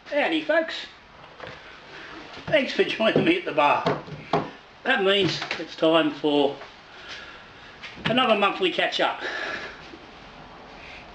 Howdy folks, thanks for joining me at the bar. That means it's time for another monthly catch up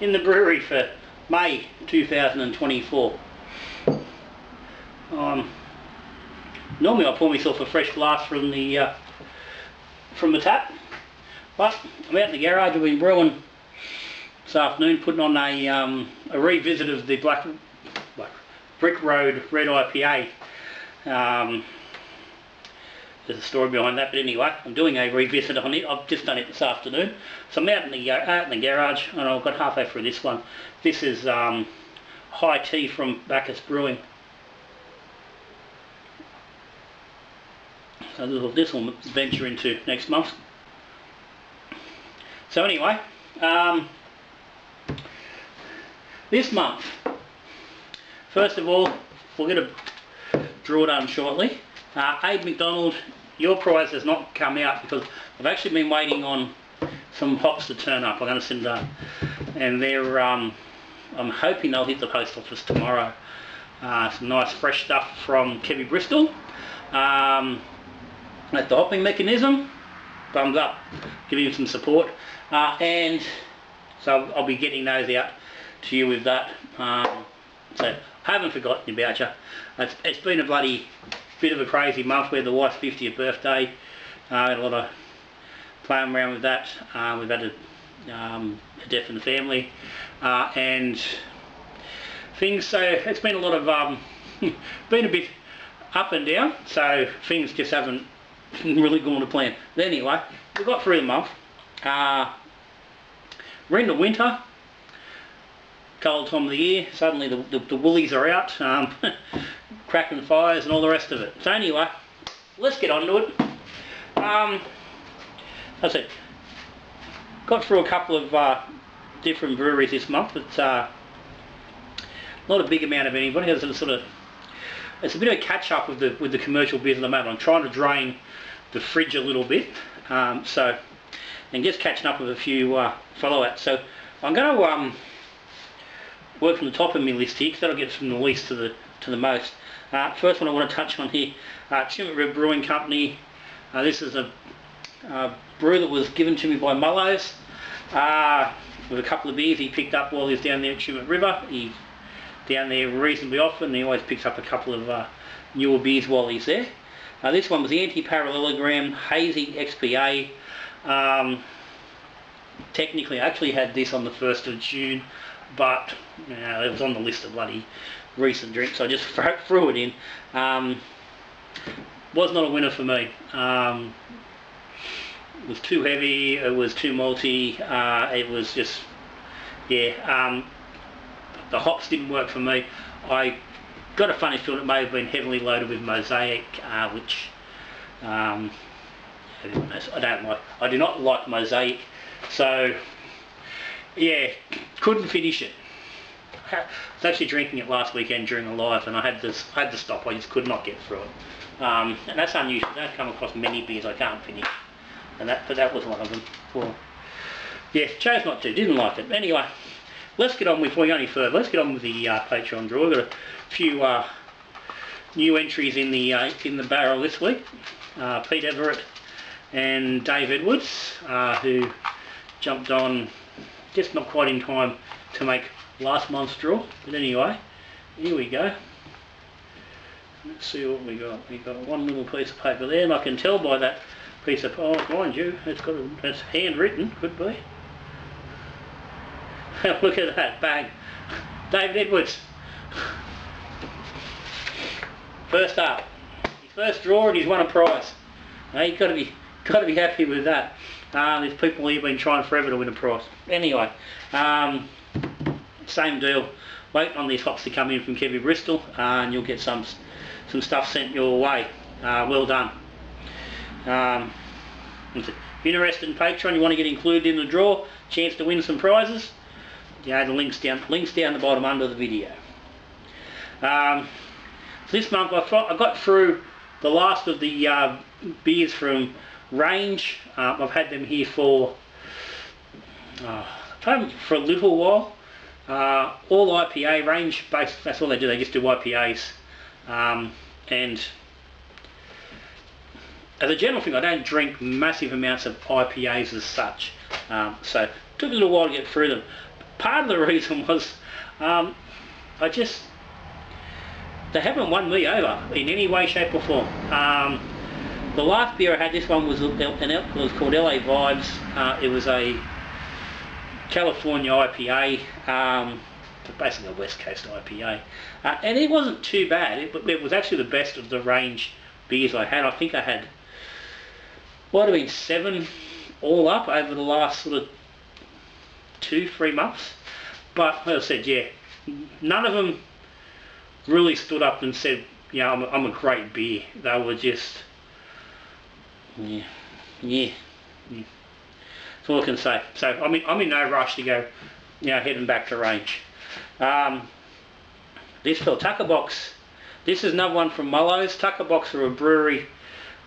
in the brewery for May 2024. Normally I pour myself a fresh glass from the tap, but I'm out in the garage. I've been brewing this afternoon, putting on a revisit of the Brick Road Red IPA. There's a story behind that, but anyway, I'm doing a revisit on it. I've just done it this afternoon. So I'm out in the garage, and I've got halfway through this one. This is High Tea from Bacchus Brewing. So this will venture into next month. So anyway, this month, first of all, we'll get a draw done shortly. Abe McDonald, your prize has not come out because I've actually been waiting on some hops to turn up. I'm going to send and they're I'm hoping they'll hit the post office tomorrow. Some nice fresh stuff from Kevy Bristol. At the hopping mechanism, thumbs up, giving him some support, and so I'll be getting those out to you with that. So I haven't forgotten about you. It's been a bloody bit of a crazy month. We had the wife's 50th birthday. Had a lot of playing around with that. We've had a death in the family, and things. So it's been a lot of been a bit up and down. So things just haven't really gone to plan. But anyway, we got through the month. We're into winter. Cold time of the year, suddenly the woolies are out, cracking fires and all the rest of it. So anyway, let's get on to it. As I said, got through a couple of different breweries this month, but not a big amount of anybody. It's a bit of a catch up with the commercial business at the moment. I'm trying to drain the fridge a little bit, and just catching up with a few follow-ups. So I'm going to work from the top of my list here, because that'll get from the least to the most. First one I want to touch on here, Chimney River Brewing Company. This is a brew that was given to me by Mullows, with a couple of beers he picked up while he was down there at Chimney River. He's down there reasonably often. He always picks up a couple of newer beers while he's there. This one was the Anti-Parallelogram Hazy XPA. Technically I actually had this on the 1st of June, but it was on the list of bloody recent drinks, so I just threw it in. Was not a winner for me. It was too heavy, it was too malty, it was just, yeah, the hops didn't work for me. I got a funny feeling it may have been heavily loaded with Mosaic, which everyone knows I don't like. I do not like Mosaic, so yeah, couldn't finish it. I was actually drinking it last weekend during a live, and I had to stop. I just could not get through it, and that's unusual. I don't come across many beers I can't finish, but that was one of them. Well, yeah, chose not to. Didn't like it. Anyway, let's get on with, before we go any further, let's get on with the Patreon draw. We've got a few new entries in the barrel this week. Pete Everett and Dave Edwards, who jumped on just not quite in time to make last month's draw. But anyway, here we go. Let's see what we got. We got one little piece of paper there, and I can tell by that piece of, oh, mind you, it's handwritten, could be. Look at that, bang. David Edwards. First up. His first draw, and he's won a prize. Now you've got to be happy with that. There's people here been trying forever to win a prize. Anyway, same deal. Waiting on these hops to come in from Kevy Bristol, and you'll get some stuff sent your way. Well done. If you're interested in Patreon, you want to get included in the draw, chance to win some prizes. Yeah, the links down the bottom under the video. This month I got through the last of the beers from Range. I've had them here for a little while. All IPA range, that's all they do, they just do IPAs. And as a general thing, I don't drink massive amounts of IPAs as such, so it took a little while to get through them. Part of the reason was they haven't won me over in any way, shape or form. The last beer I had, this one was called LA Vibes. It was a California IPA, basically a West Coast IPA, and it wasn't too bad. It was actually the best of the range beers I had. I think I had, might have been 7 all up over the last sort of 2-3 months. But as I said, yeah, none of them really stood up and said, yeah, I'm a great beer. They were just, yeah. That's all I can say. So I'm in no rush to go, heading back to range. This fell Tucker Box. This is another one from Mullows. Tucker Box are a brewery.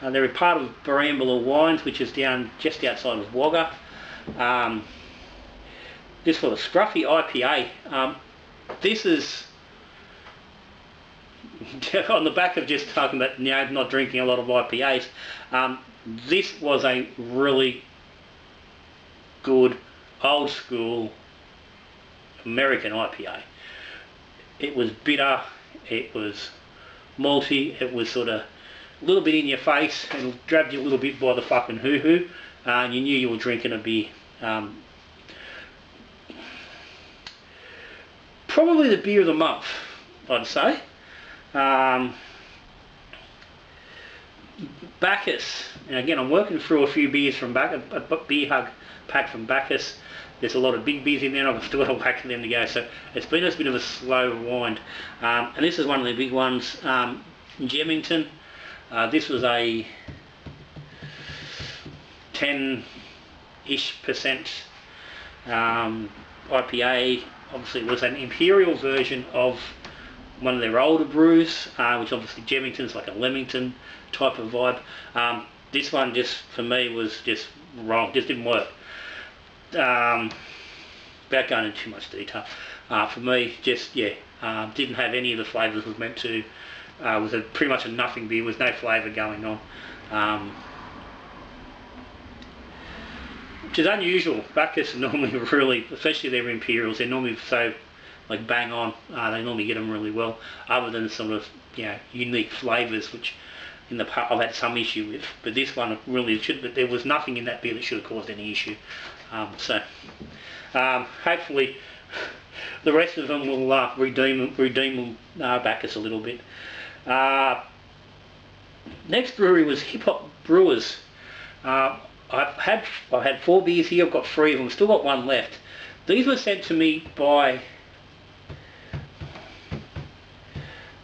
They're a part of Barambula Wines, which is down just outside of Wagga. This for the Scruffy IPA. This is on the back of just talking about not drinking a lot of IPAs. This was a really good old school American IPA. It was bitter, it was malty, it was sort of a little bit in your face and grabbed you a little bit by the fucking hoo-hoo, and you knew you were drinking a beer. Probably the beer of the month, I'd say. Bacchus, and again I'm working through a few beers from Bacchus, a beer hug pack from Bacchus. There's a lot of big beers in there, and I've still got a whack of them to go, so it's been a bit of a slow wind. And this is one of the big ones, Gemington. This was a 10-ish% IPA. Obviously it was an imperial version of one of their older brews, which obviously Gemington's like a Leamington type of vibe. This one just, for me, was just wrong, just didn't work. Without going into too much detail, for me, just, didn't have any of the flavours it was meant to. It was pretty much a nothing beer, with no flavour going on. Which is unusual. Bacchus are normally really, especially their Imperials, they're normally so like bang on. They normally get them really well, other than sort of unique flavours, which in the past I've had some issue with. But this one really there was nothing in that beer that should have caused any issue. Hopefully the rest of them will redeem Bacchus a little bit. Next brewery was Hip Hop Brewers. I've had 4 beers here. I've got 3 of them. Still got 1 left. These were sent to me by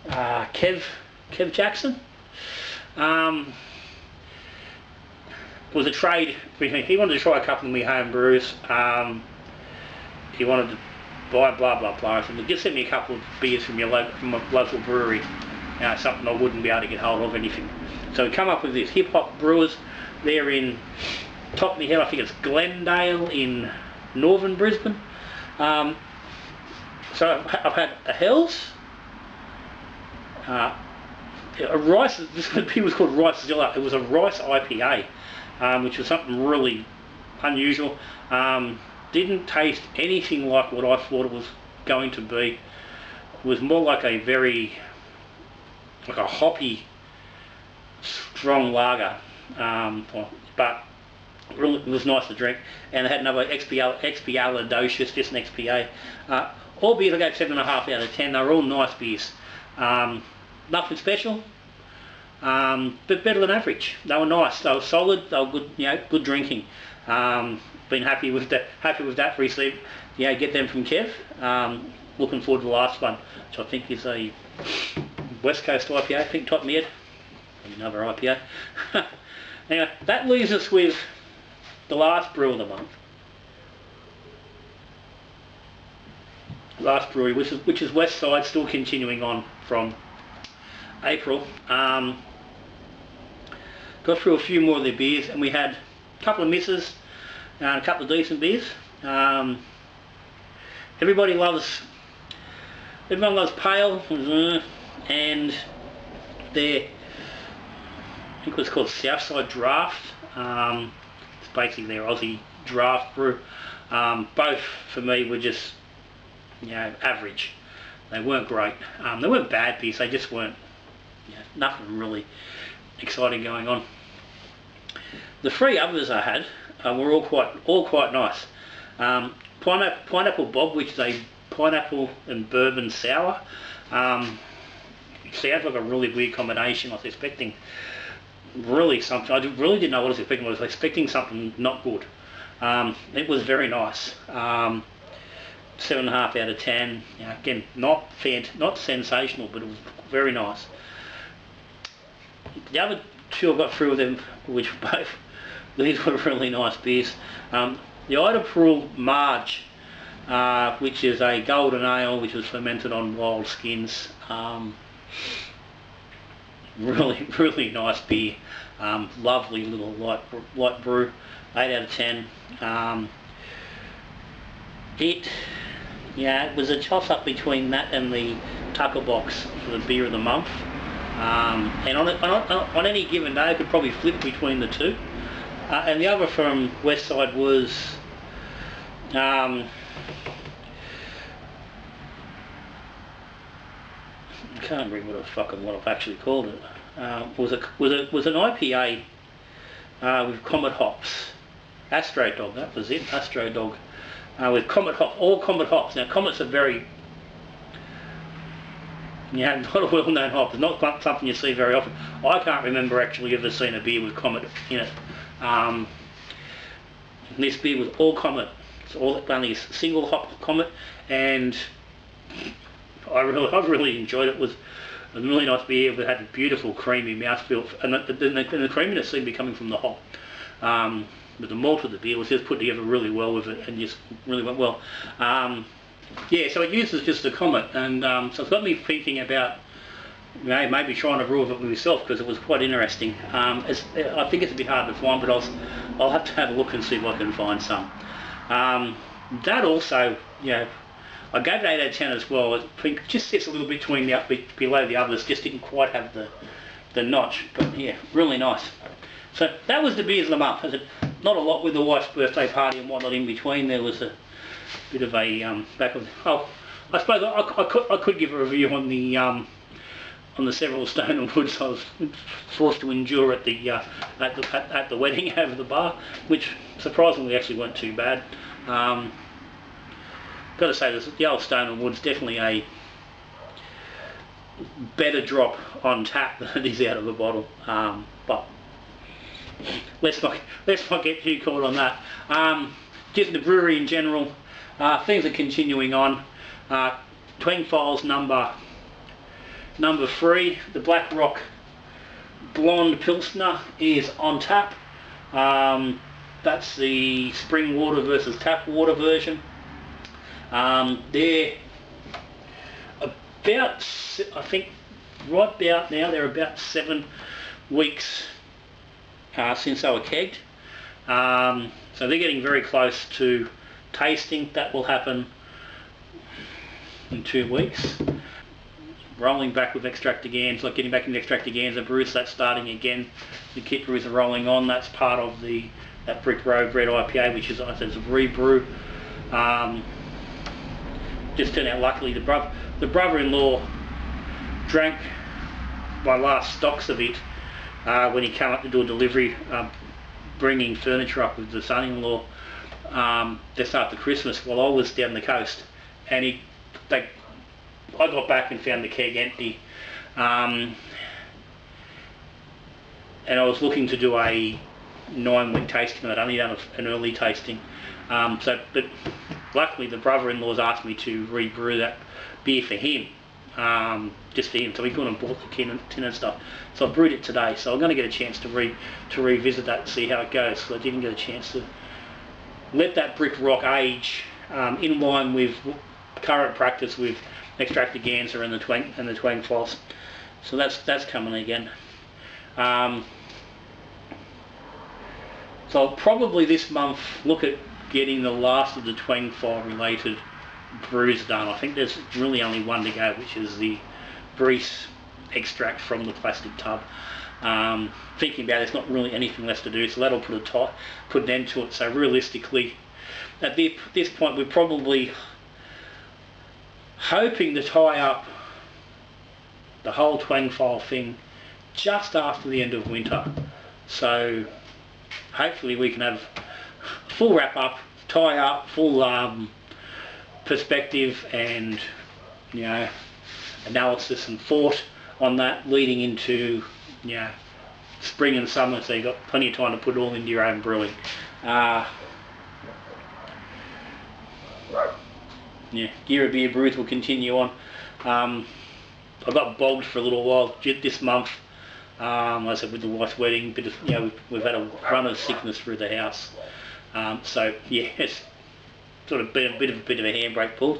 Kev Jackson. It was a trade. He wanted to try a couple of my home brews. He wanted to buy blah blah blah. So just send me a couple of beers from a local brewery. Something I wouldn't be able to get hold of anything. So we come up with this Hip Hop Brewers. They're in, top of my head, I think it's Glendale in northern Brisbane. So I've had a Hells, a rice. This beer was called Ricezilla. It was a rice IPA, which was something really unusual. Didn't taste anything like what I thought it was going to be. It was more like a hoppy, strong lager, but really it was nice to drink. And they had another Expialidocious, just an XPA. All beers I gave 7.5 out of 10. They were all nice beers. Nothing special, but better than average. They were nice. They were solid. They were good. Good drinking. Been happy with that. Received. Get them from Kev. Looking forward to the last one, which I think is a West Coast IPA. I think top mid. Another IPA. Anyway, that leaves us with the last brew of the month. Last brewery, which is West Side, still continuing on from April. Got through a few more of their beers, and we had a couple of misses and a couple of decent beers. everybody loves, everyone loves pale, and their, I think it was called Southside Draft. It's basically their Aussie draft brew. Both for me were just, you know, average. They weren't great. They weren't bad beers. They just weren't, you know, nothing really exciting going on. The three others I had were all quite nice. Pineapple Bob, which is a pineapple and bourbon sour. Sounds like a really weird combination. I was expecting really something. I really didn't know what I was expecting. I was expecting something not good. It was very nice. 7.5 out of 10. You know, again, not sensational, but it was very nice. The other two I got through with them, which both, these were really nice beers. The Ida Pearl Marge, which is a golden ale which was fermented on wild skins. Really nice beer. Lovely little light brew. 8 out of 10. It was a toss up between that and the Tucker Box for the beer of the month. And on any given day I could probably flip between the two. And the other from Westside was I can't remember what I've actually called it. Was an IPA with Comet hops. Astro Dog, that was it. Astro Dog with Comet hop, all Comet hops. Now Comets are very, not a well-known hop. It's not something you see very often. I can't remember actually ever seeing a beer with Comet in it. This beer was all Comet. It's only a single hop Comet, and I really enjoyed it. It was a really nice beer. It had a beautiful creamy mouthfeel, and the creaminess seemed to be coming from the hop. But the malt of the beer was just put together really well with it, and just really went well. So it uses just a Comet, and so it's got me thinking about maybe trying to brew it myself, because it was quite interesting. I think it's a bit hard to find, but I'll have to have a look and see if I can find some. That also, I gave it 8 out of 10 as well. It just sits a little bit below the others, just didn't quite have the notch, but yeah, really nice. So that was the beers of the month. Not a lot with the wife's birthday party and whatnot in between. There was a bit of a I suppose I could give a review on the several Stone and Woods I was forced to endure at the wedding over the bar, which surprisingly actually weren't too bad. Got to say, the old Stone and Woods definitely a better drop on tap than it is out of a bottle. But let's not get too caught on that. Just the brewery in general, things are continuing on. Twang Files number 3, the Black Rock Blonde Pilsner is on tap. That's the spring water versus tap water version. They're about, I think right about now, they're about 7 weeks since they were kegged. So they're getting very close to tasting. That will happen in 2 weeks. Rolling back with extractor cans, like getting back into extractor cans, the brews, that's starting again. The kit brews are rolling on. That's part of that Brick Road Red IPA, which is, I said, a rebrew. Just turned out luckily the brother-in-law drank my last stocks of it when he came up to do a delivery, bringing furniture up with the son-in-law just after Christmas while I was down the coast, and I got back and found the keg empty, and I was looking to do a 9-week tasting. I'd only done an early tasting, but luckily the brother-in-law's asked me to rebrew that beer for him, just for him, so he couldn't have bought the tin and stuff. So I brewed it today, so I'm going to get a chance to revisit that and see how it goes. So I didn't get a chance to let that Brick Rock age in line with current practice with extractor Ganser and the Twang Files. So that's coming again. So I'll probably this month look at getting the last of the Twang File related brews done. I think there's really only one to go, which is the grease extract from the plastic tub. Thinking about it, there's not really anything left to do, so that'll put an end to it. So realistically, at this point, we're probably hoping to tie up the whole twang file thing just after the end of winter. So hopefully we can have full wrap up, tie up, full perspective and, you know, analysis and thought on that leading into, you know, spring and summer, so you've got plenty of time to put it all into your own brewing. Yeah, Gear Beer Brews will continue on. I got bogged for a little while this month. Like I said, with the wife's wedding, bit of, you know, we've had a run of sickness through the house. So yeah, it's sort of been a bit of a handbrake pulled.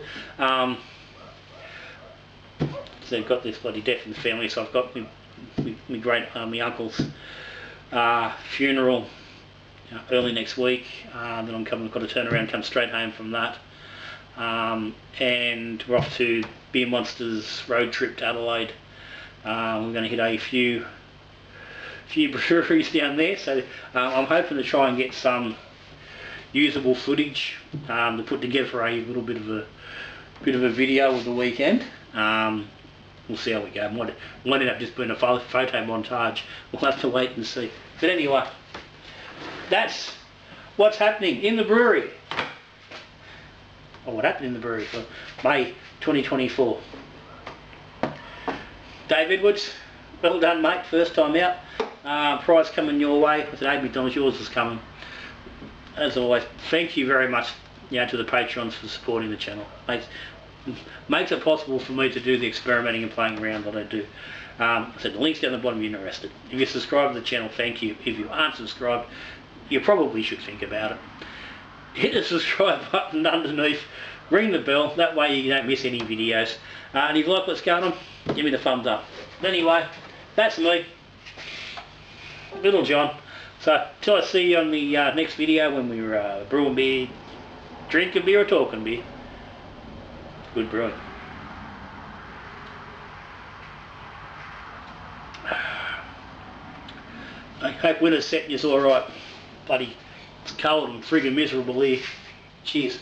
So I've got this bloody death in the family, so I've got my uncle's funeral early next week. Then I'm got to turn around and come straight home from that. And we're off to Beer Monster's road trip to Adelaide. We're going to hit a few breweries down there, so I'm hoping to try and get some usable footage to put together for a little bit of a video of the weekend. We'll see how we go. Might end up just being a photo montage. We'll have to wait and see. But anyway, that's what's happening in the brewery. Or what happened in the brewery for May 2024. Dave Edwards, well done mate, first time out. Prize coming your way. I said, hey McDonald's, yours is coming. As always, thank you very much, you know, to the Patreons for supporting the channel. Makes it possible for me to do the experimenting and playing around that I do. I said the link's down the bottom if you're interested. If you subscribe to the channel, thank you. If you aren't subscribed, you probably should think about it. Hit the subscribe button underneath, ring the bell, that way you don't miss any videos. And if you like what's going on, give me the thumbs up. But anyway, that's me, Little John. So till I see you on the next video when we're brewing beer, drinking beer or talking beer, good brewing. I hope winter's setting you alright. Bloody, it's cold and friggin' miserable here. Cheers.